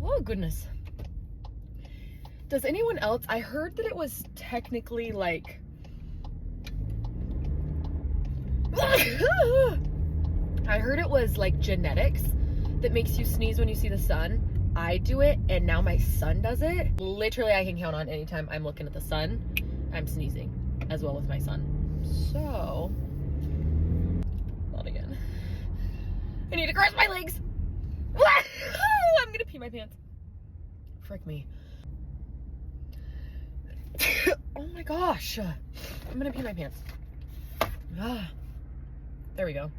Oh, goodness. Does anyone else? I heard that it was technically like... I heard it was like genetics that makes you sneeze when you see the sun. I do it, and now my son does it. Literally, I can count on anytime I'm looking at the sun, I'm sneezing, as well with my son. So, not again. I need to cross my legs. I'm gonna pee my pants. Frick me. Oh my gosh. I'm gonna pee my pants. There we go.